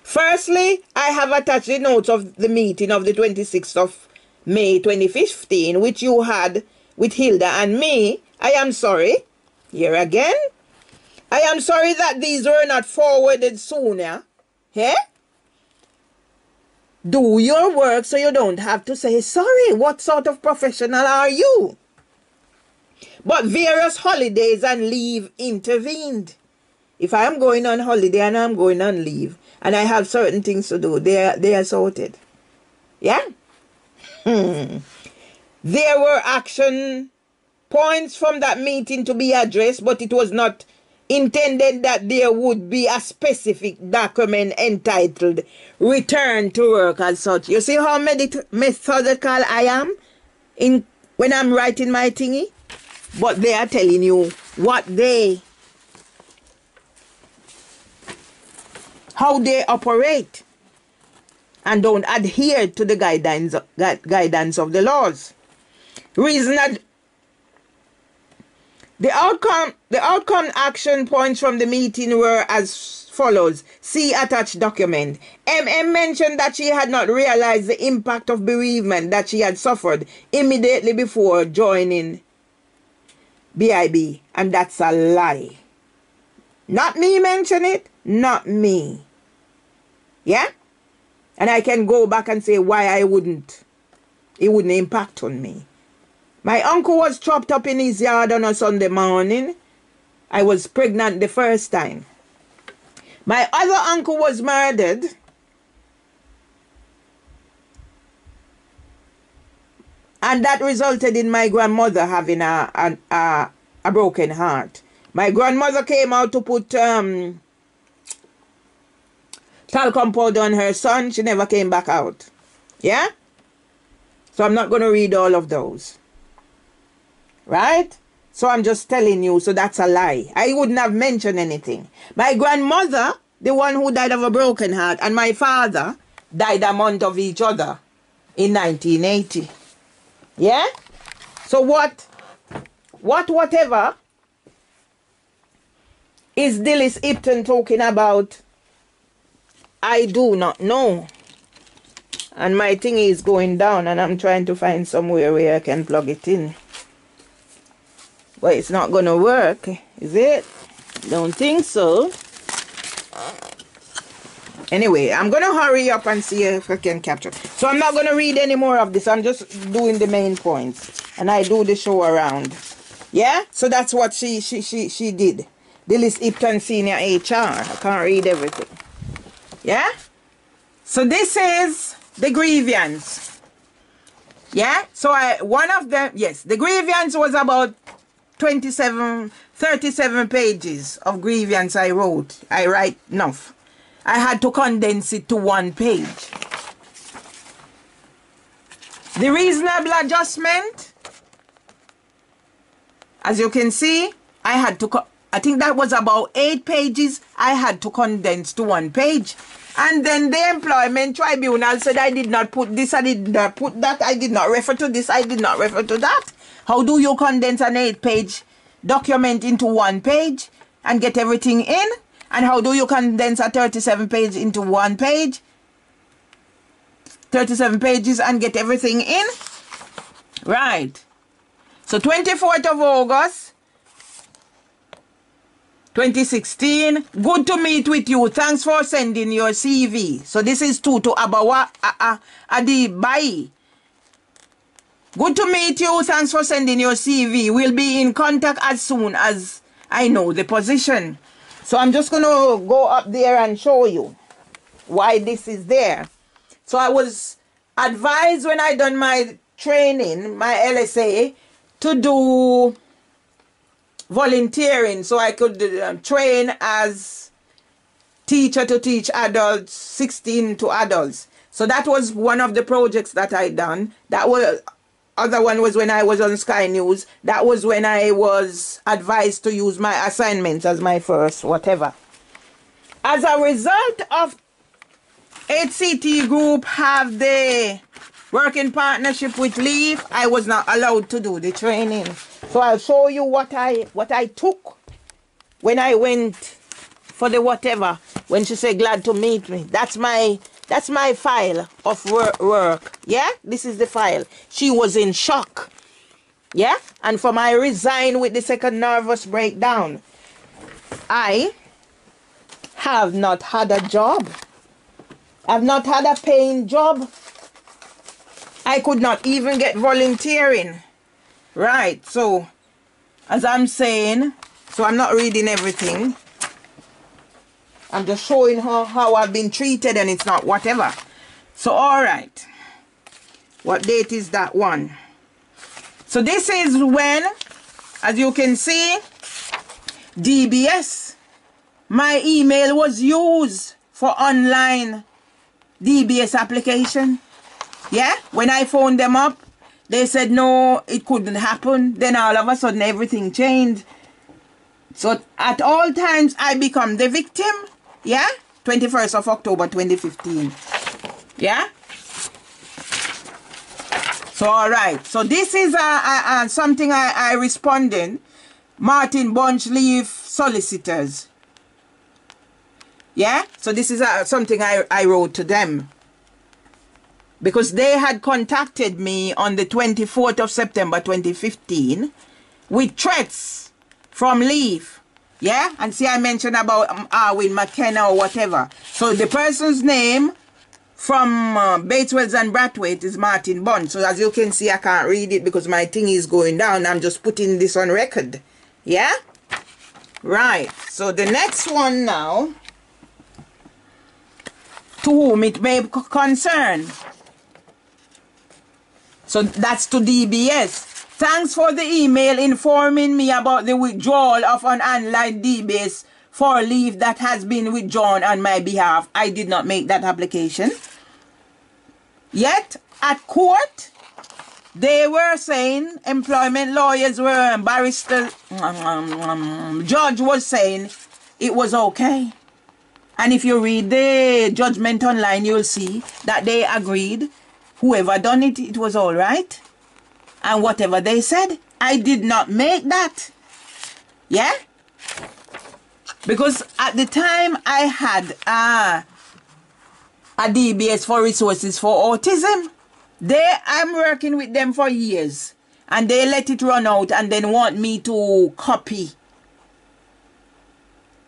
Firstly, I have attached the notes of the meeting of the 26th of May 2015, which you had with Hilda and me. I am sorry. Here again. I am sorry that these were not forwarded sooner. Yeah? Do your work so you don't have to say sorry. What sort of professional are you? But various holidays and leave intervened. If I am going on holiday and I'm going on leave and I have certain things to do, they are sorted. Yeah? There were action points from that meeting to be addressed, but it was not intended that there would be a specific document entitled Return to Work as such. You see how methodical I am when I'm writing my thingy? But they are telling you how they operate and don't adhere to the guidance of the laws. Reason that the outcome action points from the meeting were as follows. See attached document. MM mentioned that she had not realized the impact of bereavement that she had suffered immediately before joining BIB, and that's a lie. Not me mention it, not me. Yeah? And I can go back and say why it wouldn't impact on me. My uncle was chopped up in his yard on a Sunday morning. I was pregnant the first time. My other uncle was murdered. And that resulted in my grandmother having a broken heart. My grandmother came out to put talcum powder on her son. She never came back out. Yeah? So I'm not going to read all of those. Right? So I'm just telling you, so that's a lie. I wouldn't have mentioned anything. My grandmother, the one who died of a broken heart, and my father died a month of each other in 1980. Yeah? So whatever is Dillis Ipton talking about, I do not know. And my thing is going down and I'm trying to find somewhere where I can plug it in. But it's not going to work, is it? Don't think so. Anyway, I'm going to hurry up and see if I can capture. So I'm not going to read any more of this. I'm just doing the main points. And I do the show around. Yeah? So that's what she did. Dillis Ipton Senior HR. I can't read everything. Yeah? So this is the grievance. Yeah? So one of them, yes, the grievance was about 37 pages of grievance I wrote. I write enough. I had to condense it to 1 page. The reasonable adjustment, as you can see, I think that was about 8 pages. I had to condense to 1 page. And then the employment tribunal said I did not put this, I did not put that, I did not refer to this, I did not refer to that. How do you condense an 8-page document into 1 page and get everything in? And how do you condense a 37 page into 1 page? 37 pages and get everything in? Right. So 24th of August, 2016. Good to meet with you. Thanks for sending your CV. So this is to Abawa Adibai. Good to meet you. Thanks for sending your CV. We'll be in contact as soon as I know the position. So I'm just going to go up there and show you why this is there. So I was advised when I done my training, my LSA, to do volunteering so I could train as teacher to teach adults, 16 to adults. So that was one of the projects that I done. That was other one was when I was on Sky News. That was when I was advised to use my assignments as my first whatever. As a result of HCT group have the working partnership with Leave. I was not allowed to do the training. So I'll show you what I took when I went for the whatever, when she said glad to meet me. That's my file of work. Yeah, this is the file. She was in shock. Yeah, and from I resigned with the second nervous breakdown, I have not had a job. I've not had a paying job. I could not even get volunteering. Right, so as I'm saying, so I'm not reading everything. I'm just showing her how I've been treated, and it's not whatever. So all right, what date is that one? So this is when, as you can see, DBS, my email was used for online DBS application. Yeah, when I phoned them up, they said no, it couldn't happen. Then all of a sudden everything changed. So at all times I become the victim. Yeah, 21st of October 2015. Yeah. So all right, so this is something I responded. Martin Bunch Leave solicitors. Yeah, so this is something I wrote to them, because they had contacted me on the 24th of September 2015 with threats from Leave. Yeah, and see I mentioned about Arwin McKenna or whatever. So the person's name from Bateswells and Brathwaite is Martin Bunch. So as you can see, I can't read it because my thing is going down. I'm just putting this on record. Yeah? Right. So the next one now, to whom it may concern. So that's to DBS. Thanks for the email informing me about the withdrawal of an online DBS for leave that has been withdrawn on my behalf. I did not make that application. Yet, at court, they were saying, employment lawyers were, barrister, judge was saying it was okay. And if you read the judgment online, you'll see that they agreed. Whoever done it, it was all right. And whatever they said, I did not make that. Yeah? Because at the time I had a DBS for resources for autism, I'm working with them for years. And they let it run out and then want me to copy.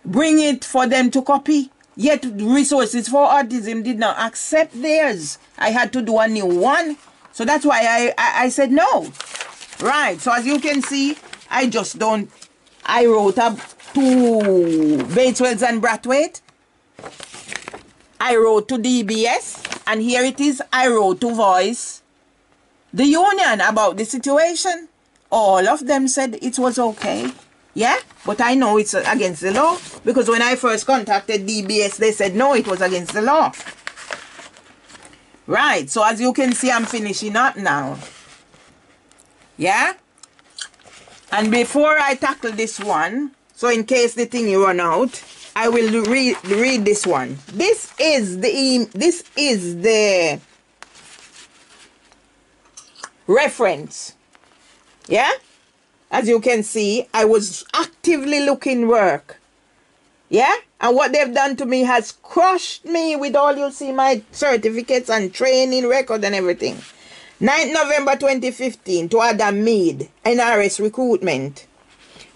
Bring it for them to copy. Yet resources for autism did not accept theirs. I had to do a new one. So that's why I said no. Right. So as you can see, I just don't. I wrote up to Bateswells and Brathwaite. I wrote to DBS. And here it is. I wrote to Voice the union about the situation. All of them said it was okay. Yeah, but I know it's against the law, because when I first contacted DBS, they said no, it was against the law. Right, so as you can see, I'm finishing up now. Yeah? And before I tackle this one, so in case the thing you run out, I will read this one. This is the reference. Yeah? As you can see, I was actively looking work. Yeah? And what they've done to me has crushed me with all, you'll see my certificates and training record and everything. 9th November 2015 to Adam Mead, NRS recruitment.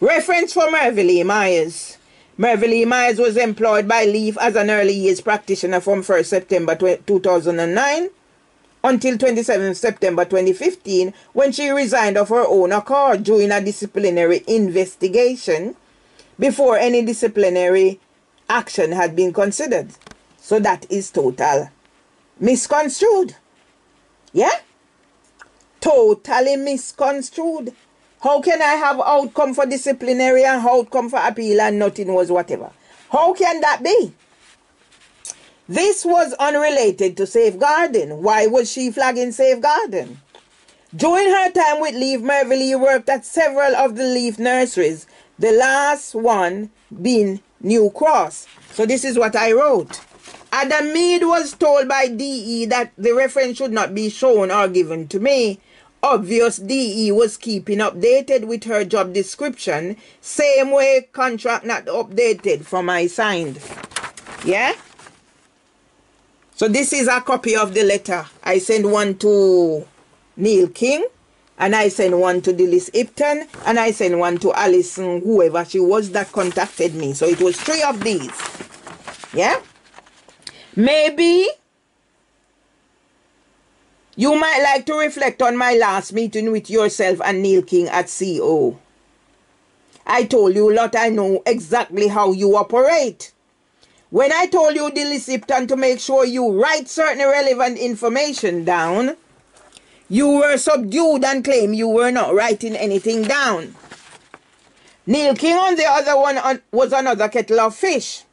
Reference for Merville Myers. Merville Myers was employed by Leave as an early years practitioner from 1st September 2009 until 27th September 2015, when she resigned of her own accord during a disciplinary investigation before any disciplinary action had been considered. So that is total misconstrued. Yeah? Totally misconstrued. How can I have outcome for disciplinary and outcome for appeal and nothing was whatever? How can that be? This was unrelated to safeguarding. Why was she flagging safeguarding? During her time with Leave, Merville worked at several of the Leave nurseries, the last one being New Cross. So this is what I wrote. Adam Mead was told by DE that the reference should not be shown or given to me. Obvious DE was keeping updated with her job description, same way contract not updated from I signed. Yeah? So this is a copy of the letter. I sent one to Neil King, and I sent one to Dilys Ipton, and I sent one to Alison, whoever she was that contacted me. So it was 3 of these. Yeah? Maybe you might like to reflect on my last meeting with yourself and Neil King at CO. I told you a lot. I know exactly how you operate. When I told you, Dilys Ipton, to make sure you write certain relevant information down, you were subdued and claimed you were not writing anything down. Neil King on the other one was another kettle of fish.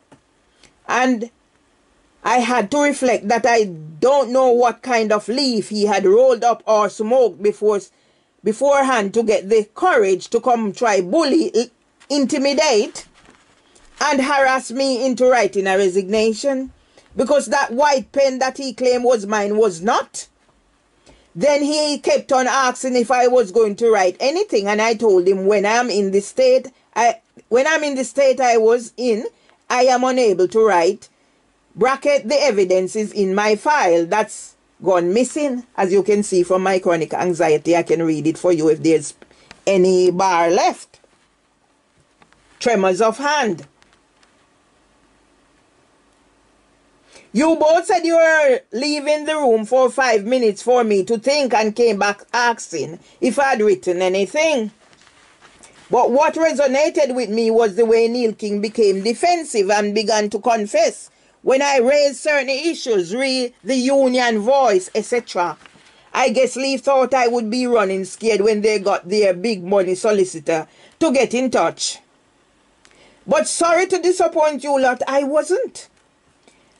And I had to reflect that I don't know what kind of leaf he had rolled up or smoked beforehand to get the courage to come try bully, intimidate, and harass me into writing a resignation, because that white pen that he claimed was mine was not. Then he kept on asking if I was going to write anything, and I told him when I'm in the state I was in, I am unable to write. Bracket, the evidence is in my file that's gone missing. As you can see from my chronic anxiety, I can read it for you if there's any bar left. Tremors of hand. You both said you were leaving the room for 5 minutes for me to think and came back asking if I had written anything. But what resonated with me was the way Neil King became defensive and began to confess when I raised certain issues, the union voice, etc. I guess Leaf thought I would be running scared when they got their big money solicitor to get in touch. But sorry to disappoint you lot, I wasn't.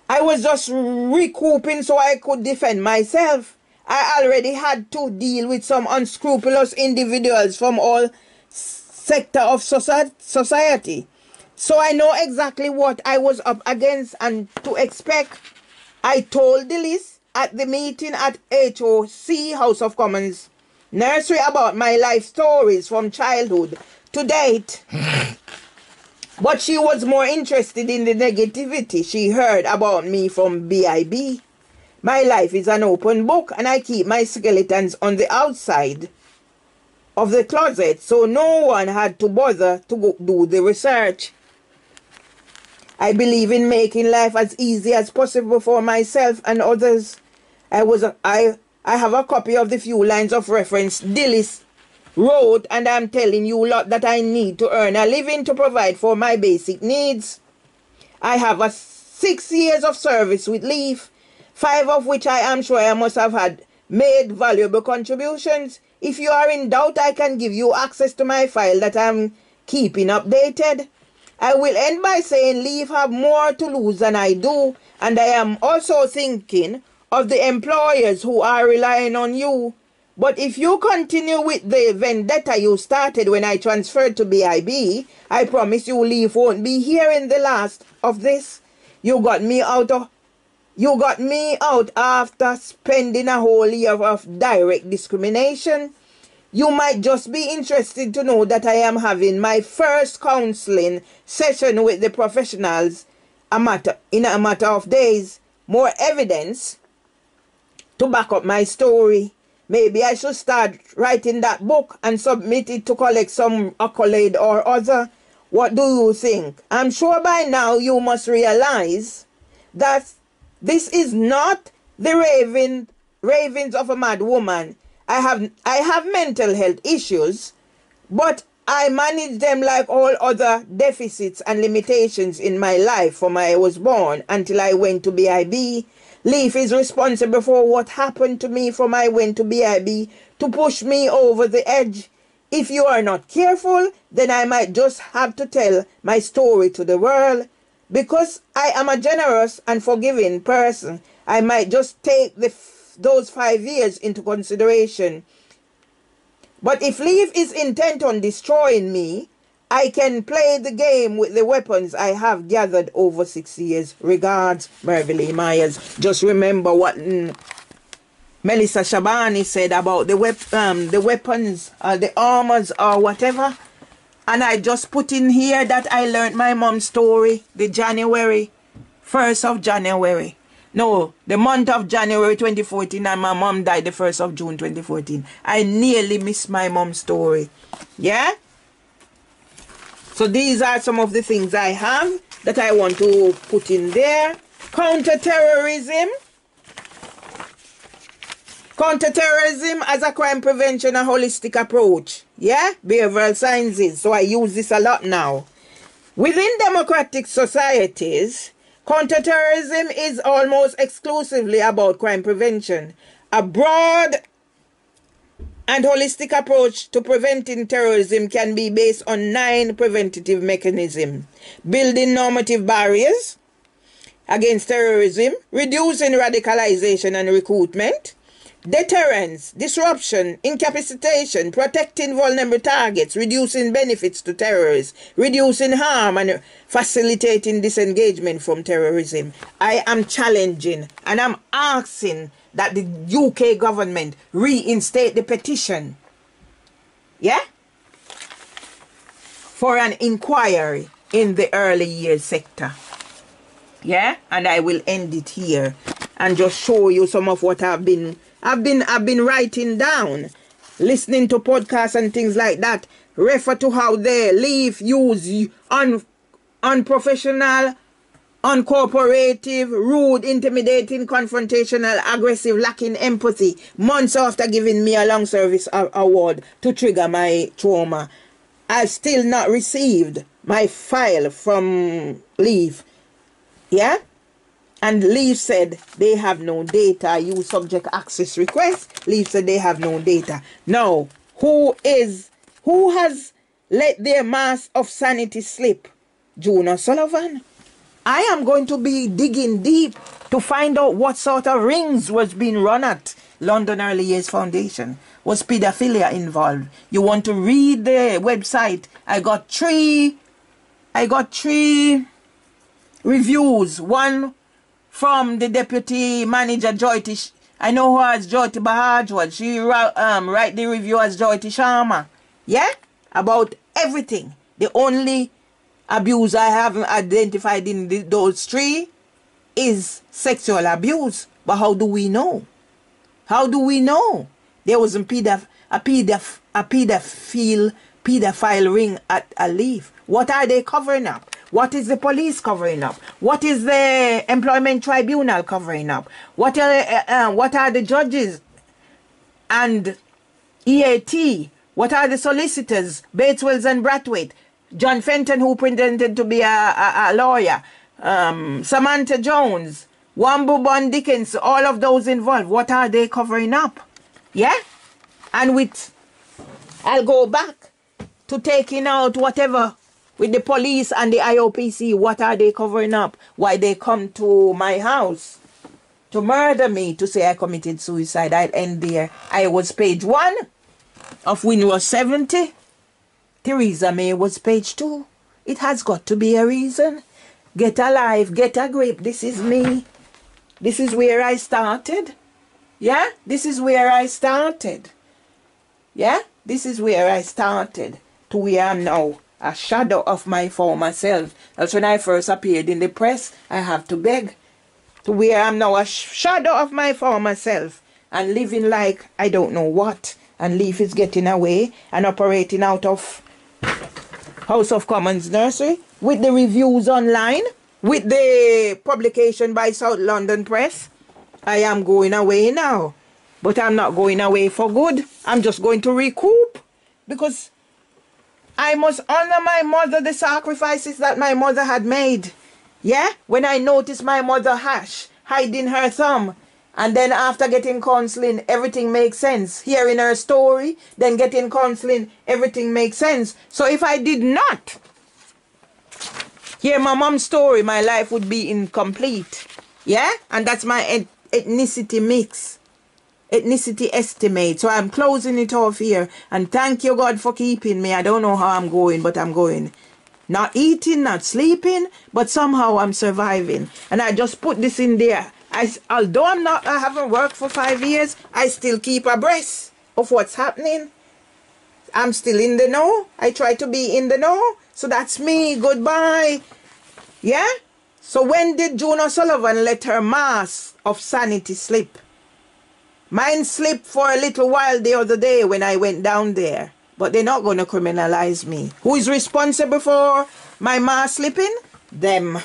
I was just recouping so I could defend myself. I already had to deal with some unscrupulous individuals from all sectors of society. So I know exactly what I was up against and to expect. I told Dilys at the meeting at HOC, House of Commons Nursery, about my life stories from childhood to date. But she was more interested in the negativity she heard about me from BIB. My life is an open book, and I keep my skeletons on the outside of the closet, so no one had to bother to go do the research. I believe in making life as easy as possible for myself and others. I have a copy of the few lines of reference Dilys wrote, and I'm telling you lot that I need to earn a living to provide for my basic needs. I have 6 years of service with Leaf, 5 of which I am sure I must have had made valuable contributions. If you are in doubt, I can give you access to my file that I'm keeping updated. I will end by saying Leaf have more to lose than I do, and I am also thinking of the employers who are relying on you. But if you continue with the vendetta you started when I transferred to BIB, I promise you Leaf won't be hearing the last of this. You got me out after spending a whole year of direct discrimination. You might just be interested to know that I am having my first counseling session with the professionals in a matter of days. More evidence to back up my story. Maybe I should start writing that book and submit it to collect some accolade or other. What do you think? I'm sure by now you must realize that this is not the ravings of a mad woman. I have mental health issues, but I manage them like all other deficits and limitations in my life from when I was born until I went to BIB. Leaf is responsible for what happened to me from I went to BIB to push me over the edge. If you are not careful, then I might just have to tell my story to the world. Because I am a generous and forgiving person, I might just take those 5 years into consideration. But if Leaf is intent on destroying me, I can play the game with the weapons I have gathered over 6 years. Regards, Mervyn Myers. Just remember what Melissa Shabani said about the weapons, the armors or whatever. And I just put in here that I learned my mom's story, the 1st of January. No, the month of January 2014, and my mom died the 1st of June 2014. I nearly missed my mom's story. Yeah? So these are some of the things I have that I want to put in there. Counterterrorism. Counterterrorism as a crime prevention and holistic approach. Yeah? Behavioral sciences. So I use this a lot now. Within democratic societies, counterterrorism is almost exclusively about crime prevention. A broad and holistic approach to preventing terrorism can be based on 9 preventative mechanisms. Building normative barriers against terrorism, reducing radicalization and recruitment, deterrence, disruption, incapacitation, protecting vulnerable targets, reducing benefits to terrorists, reducing harm and facilitating disengagement from terrorism. I am challenging and I'm asking that the UK government reinstate the petition. Yeah? For an inquiry in the early years sector. Yeah? And I will end it here and just show you some of what I've been writing down, listening to podcasts and things like that. Refer to how they leave, use unprofessional, uncooperative, rude, intimidating, confrontational, aggressive, lacking empathy, months after giving me a long service award to trigger my trauma. I've still not received my file from Leave. Yeah? And Leave said they have no data. Use subject access request. Leave said they have no data. Now, who has let their mask of sanity slip? June O'Sullivan. I am going to be digging deep to find out what sort of rings was being run at London Early Years Foundation. Was pedophilia involved? You want to read the website? I got three reviews. One from the deputy manager Joyty. I know her as Joyty Bahajwad. She write the review as Joyty Sharma. Yeah? About everything. The only abuse I haven't identified in those 3 is sexual abuse. But how do we know? How do we know? There was a pedophile ring at a Leave. What are they covering up? What is the police covering up? What is the employment tribunal covering up? What are the judges and EAT? What are the solicitors, Bateswells and Brathwaite? John Fenton, who pretended to be a lawyer. Samantha Jones, Wambu Bon Dickens, all of those involved. What are they covering up? Yeah? And I'll go back to taking out whatever with the police and the IOPC. What are they covering up? Why they come to my house to murder me, to say I committed suicide? I'll end there. I was page 1 of Windows 70. Theresa May was page 2. It has got to be a reason. Get a life, get a grip. This is me. This is where I started. Yeah? This is where I started. Yeah? This is where I started to where I am now. A shadow of my former self. That's when I first appeared in the press. I have to beg. To where I am now, a shadow of my former self. And living like I don't know what. And Leaf is getting away and operating out of House of Commons nursery. With the reviews online. With the publication by South London Press. I am going away now. But I'm not going away for good. I'm just going to recoup. Because I must honor my mother, the sacrifices that my mother had made. Yeah? When I noticed my mother hiding her thumb. And then after getting counseling, everything makes sense. Hearing her story, then getting counseling, everything makes sense. So if I did not hear my mom's story, my life would be incomplete. Yeah? And that's my ethnicity mix. ethnicity estimate. So I'm closing it off here. And thank you, God, for keeping me. I don't know how I'm going, but I'm going. Not eating, not sleeping, but somehow I'm surviving. And I just put this in there. Although I haven't worked for 5 years, I still keep abreast of what's happening. I'm still in the know. I try to be in the know. So that's me. Goodbye. Yeah? So when did June O'Sullivan let her mask of sanity slip? Mine slipped for a little while the other day when I went down there. But they're not going to criminalize me. Who is responsible for my mask slipping? Them.